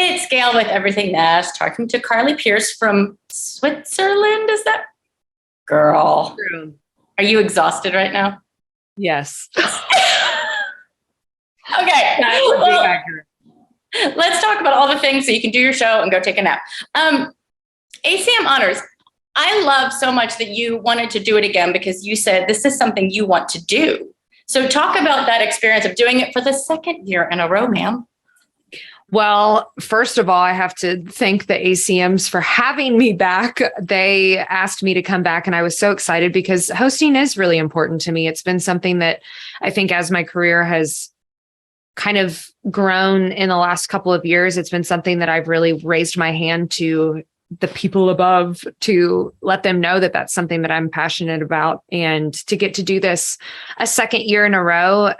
It's Gail with Everything Nash, talking to Carly Pearce from Switzerland. Is that girl? True. Are you exhausted right now? Yes. Okay. That would be accurate. Let's talk about all the things so you can do your show and go take a nap. ACM Honors. I love so much that you wanted to do it again because you said this is something you want to do. So talk about that experience of doing it for the second year in a row, ma'am. Well, first of all, I have to thank the ACMs for having me back. They asked me to come back, and I was so excited because hosting is really important to me. It's been something that I think as my career has kind of grown in the last couple of years, it's been something that I've really raised my hand to the people above to let them know that that's something that I'm passionate about. And to get to do this a second year in a row,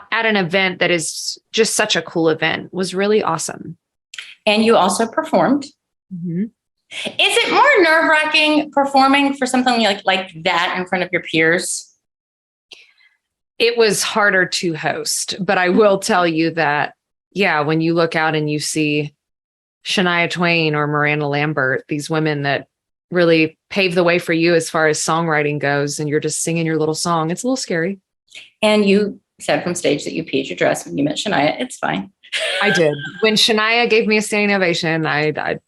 at an event that is just such a cool event was really awesome. And you also performed. Mm-hmm. Is it more nerve-wracking performing for something like that in front of your peers? It was harder to host, but I will tell you that, yeah, when you look out and you see Shania Twain or Miranda Lambert, these women that really pave the way for you as far as songwriting goes, and you're just singing your little song, it's a little scary. And you said from stage that you peed your dress when you met Shania. It's fine. I did. When Shania gave me a standing ovation, I died.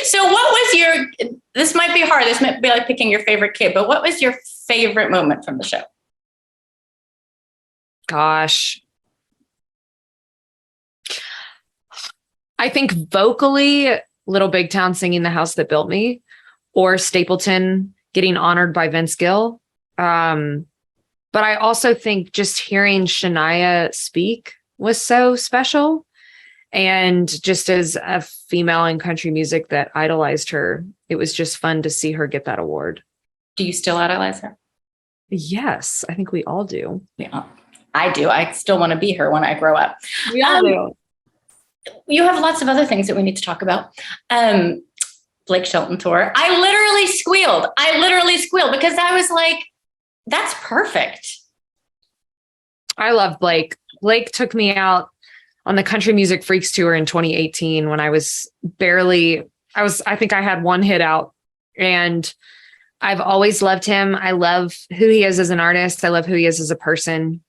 So what was this might be hard. This might be like picking your favorite kid, but what was your favorite moment from the show? Gosh. I think vocally, Little Big Town singing The House That Built Me, or Stapleton getting honored by Vince Gill. But I also think just hearing Shania speak was so special. And just as a female in country music that idolized her, it was just fun to see her get that award. Do you still idolize her? Yes, I think we all do. Yeah, I do. I still want to be her when I grow up. We all do. You have lots of other things that we need to talk about. Blake Shelton tour. I literally squealed because I was like, that's perfect. I love Blake. Blake took me out on the Country Music Freaks tour in 2018 when I think I had one hit out, and I've always loved him. I love who he is as an artist. I love who he is as a person.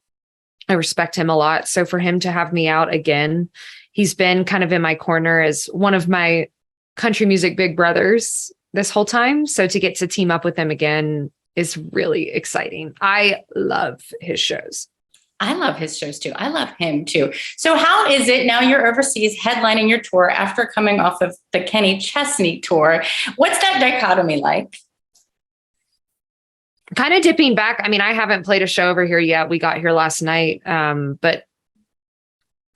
I respect him a lot. So for him to have me out again, he's been kind of in my corner as one of my country music big brothers this whole time. So to get to team up with him again is really exciting. I love his shows. I love his shows too. I love him too. So how is it now you're overseas headlining your tour after coming off of the Kenny Chesney tour? What's that dichotomy like? Kind of dipping back. I mean, I haven't played a show over here yet. We got here last night. But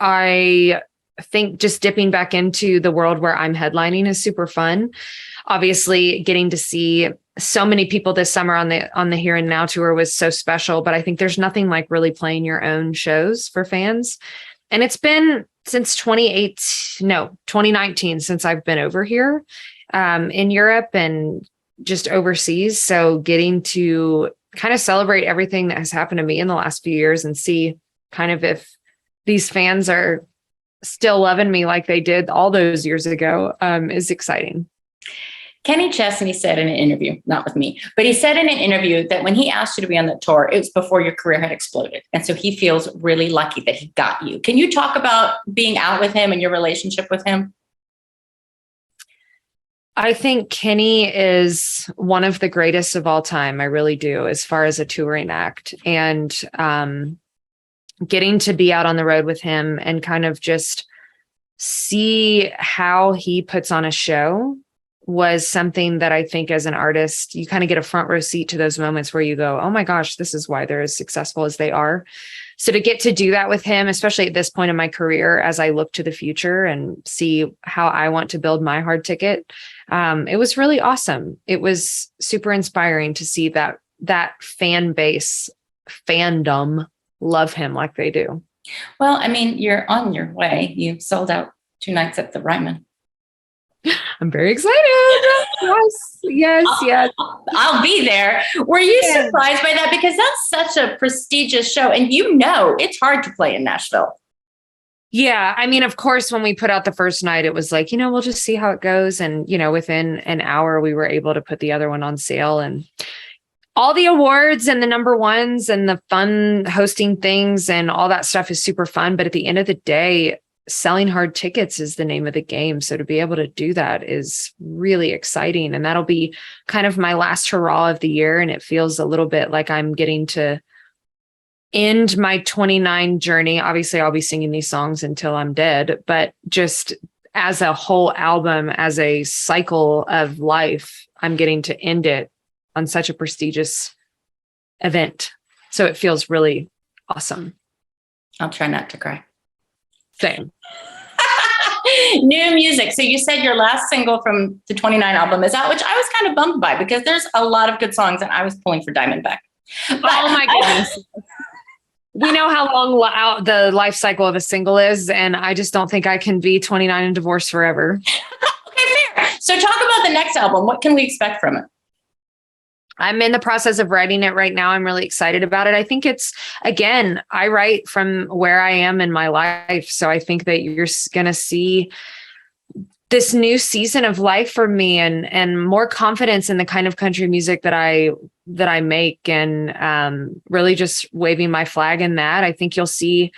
I think just dipping back into the world where I'm headlining is super fun. Obviously, getting to see so many people this summer on the Here and Now tour was so special, but I think there's nothing like really playing your own shows for fans. And it's been since 2019 since I've been over here in Europe and just overseas. So getting to kind of celebrate everything that has happened to me in the last few years and see kind of if these fans are still loving me like they did all those years ago is exciting. Kenny Chesney said in an interview, not with me, but he said in an interview that when he asked you to be on the tour, it was before your career had exploded. And so he feels really lucky that he got you. Can you talk about being out with him and your relationship with him? I think Kenny is one of the greatest of all time. I really do, as far as a touring act. And getting to be out on the road with him and kind of just see how he puts on a show was something that I think as an artist, you kind of get a front row seat to those moments where you go, oh my gosh, this is why they're as successful as they are. So to get to do that with him, especially at this point in my career, as I look to the future and see how I want to build my hard ticket, it was really awesome. It was super inspiring to see that fan base, fandom, love him like they do. Well, I mean, you're on your way. You sold out 2 nights at the Ryman. I'm very excited. Yes. I'll be there. Were you surprised by that? Because that's such a prestigious show. And it's hard to play in Nashville. Yeah. I mean, of course, when we put out the first night, it was like, we'll just see how it goes. And, within an hour, we were able to put the other one on sale, and all the awards and the number ones and the fun hosting things and all that stuff is super fun. But at the end of the day, selling hard tickets is the name of the game. So to be able to do that is really exciting. And that'll be kind of my last hurrah of the year. And it feels a little bit like I'm getting to end my 29 journey. Obviously, I'll be singing these songs until I'm dead, but just as a whole album, as a cycle of life, I'm getting to end it on such a prestigious event. So it feels really awesome. I'll try not to cry. Same. New music. So you said your last single from the 29 album is out, which I was kind of bummed by because there's a lot of good songs and I was pulling for Diamondback. But, oh my goodness. We know how long the life cycle of a single is, and I just don't think I can be 29 and divorced forever. Okay, fair. So talk about the next album. What can we expect from it? I'm in the process of writing it right now. I'm really excited about it. I think again, I write from where I am in my life. So I think that you're going to see this new season of life for me, and more confidence in the kind of country music that I make, and really just waving my flag in that. I think you'll see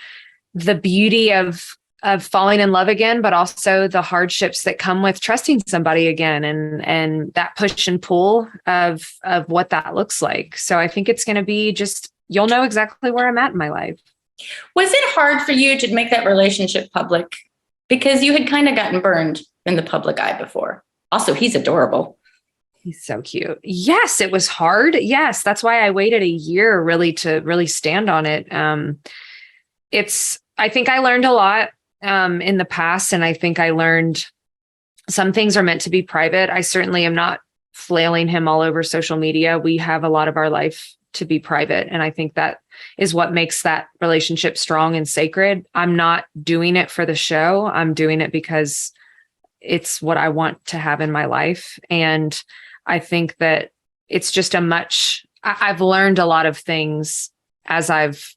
the beauty of falling in love again, but also the hardships that come with trusting somebody again, and that push and pull of what that looks like. So I think it's going to be just, you'll know exactly where I'm at in my life. Was it hard for you to make that relationship public? Because you had kind of gotten burned in the public eye before. Also, he's adorable. He's so cute. Yes, it was hard. Yes, that's why I waited a year to stand on it. I think I learned a lot in the past, and I think I learned some things are meant to be private. I certainly am not flailing him all over social media. We have a lot of our life to be private, and I think that is what makes that relationship strong and sacred. I'm not doing it for the show. I'm doing it because it's what I want to have in my life. And I think that it's just I've learned a lot of things as I've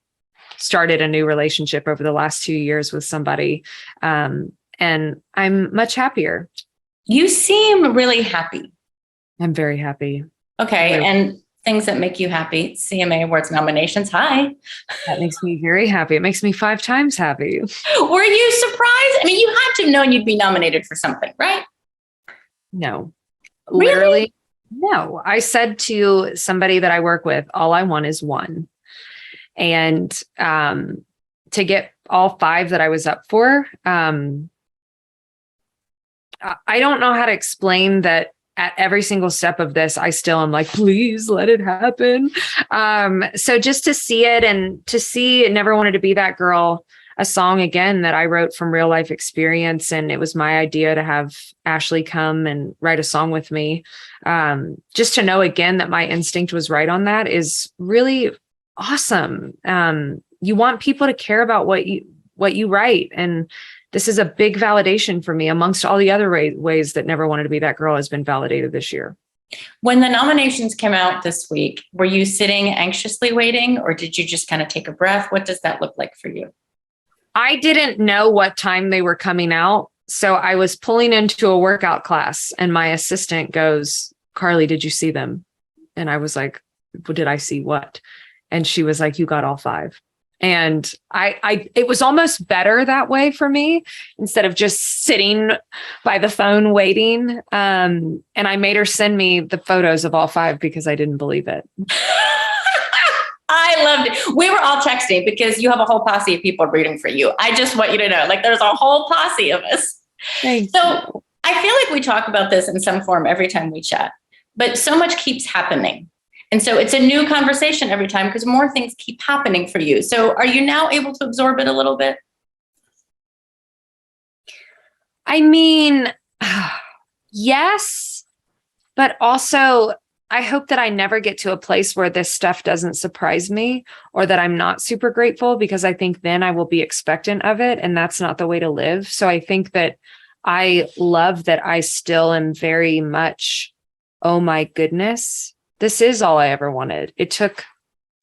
started a new relationship over the last 2 years with somebody. And I'm much happier. You seem really happy. I'm very happy. Okay. Really. And things that make you happy. CMA Awards nominations. Hi. That makes me very happy. It makes me 5 times happy. Were you surprised? I mean, you had to have known you'd be nominated for something, right? No. Really? Literally, no. I said to somebody that I work with, all I want is one. And to get all 5 that I was up for, I don't know how to explain that. At every single step of this, I still am like, please let it happen. So just to see it, and to see Never Wanted to Be That Girl, a song again that I wrote from real life experience. And it was my idea to have Ashley come and write a song with me. Just to know again that my instinct was right on that is really awesome. You want people to care about what you write. And this is a big validation for me amongst all the other ways that Never Wanted to Be That Girl has been validated this year. When the nominations came out this week, were you sitting anxiously waiting, or did you just kind of take a breath? What does that look like for you? I didn't know what time they were coming out. So I was pulling into a workout class, and my assistant goes, Carly, did you see them? And I was like, did I see what? And she was like, you got all 5. And it was almost better that way for me, instead of just sitting by the phone waiting. And I made her send me the photos of all 5 because I didn't believe it. I loved it. We were all texting because you have a whole posse of people rooting for you. I just want you to know, like, there's a whole posse of us. Thanks. So I feel like we talk about this in some form every time we chat, but so much keeps happening. And so it's a new conversation every time because more things keep happening for you. So are you now able to absorb it a little bit? I mean, yes, but also I hope that I never get to a place where this stuff doesn't surprise me, or that I'm not super grateful, because I think then I will be expectant of it, and that's not the way to live. So I think that I love that I still am very much, oh my goodness, this is all I ever wanted. It took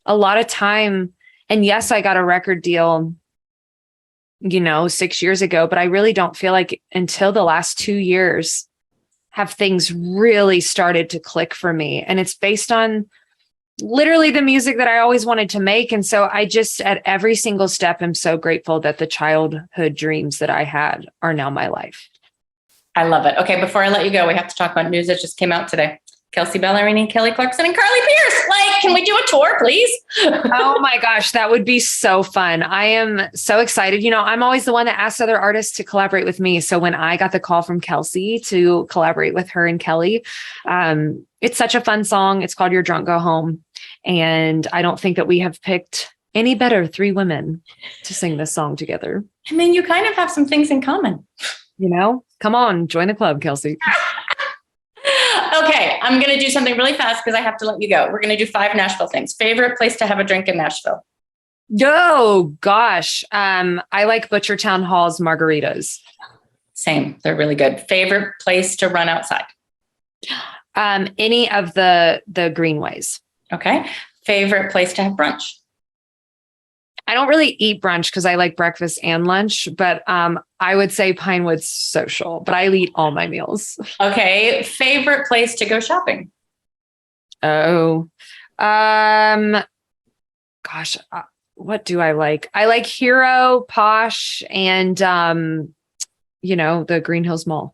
a lot of time. And yes, I got a record deal 6 years ago, but I really don't feel like until the last 2 years have things really started to click for me. And it's based on literally the music that I always wanted to make. And so I just, at every single step, am so grateful that the childhood dreams that I had are now my life. I love it. Okay, before I let you go, we have to talk about news that just came out today. Kelsey Ballerini, Kelly Clarkson, and Carly Pearce. Can we do a tour, please? Oh my gosh, that would be so fun. I am so excited. I'm always the one that asks other artists to collaborate with me. So when I got the call from Kelsey to collaborate with her and Kelly, it's such a fun song. It's called Your Drunk Go Home. And I don't think that we have picked any better 3 women to sing this song together. I mean, you kind of have some things in common. Come on, join the club, Kelsey. Okay, I'm going to do something really fast because I have to let you go. We're going to do 5 Nashville things. Favorite place to have a drink in Nashville? Oh, gosh. I like Butchertown Hall's margaritas. Same. They're really good. Favorite place to run outside? Any of the greenways. Okay. Favorite place to have brunch? I don't really eat brunch because I like breakfast and lunch, but I would say Pinewood Social, but I eat all my meals. Okay. Favorite place to go shopping? Oh, gosh, what do I like? I like Hero, Posh, and, the Green Hills Mall.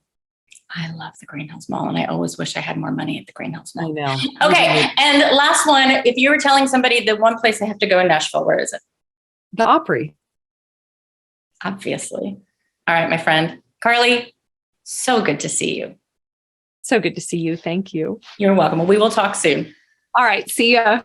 I love the Green Hills Mall, and I always wish I had more money at the Green Hills Mall. I know. Okay. And last one, if you were telling somebody the one place they have to go in Nashville, where is it? The Opry. Obviously. All right, my friend. Carly, so good to see you. So good to see you. Thank you. You're welcome. We will talk soon. All right. See ya.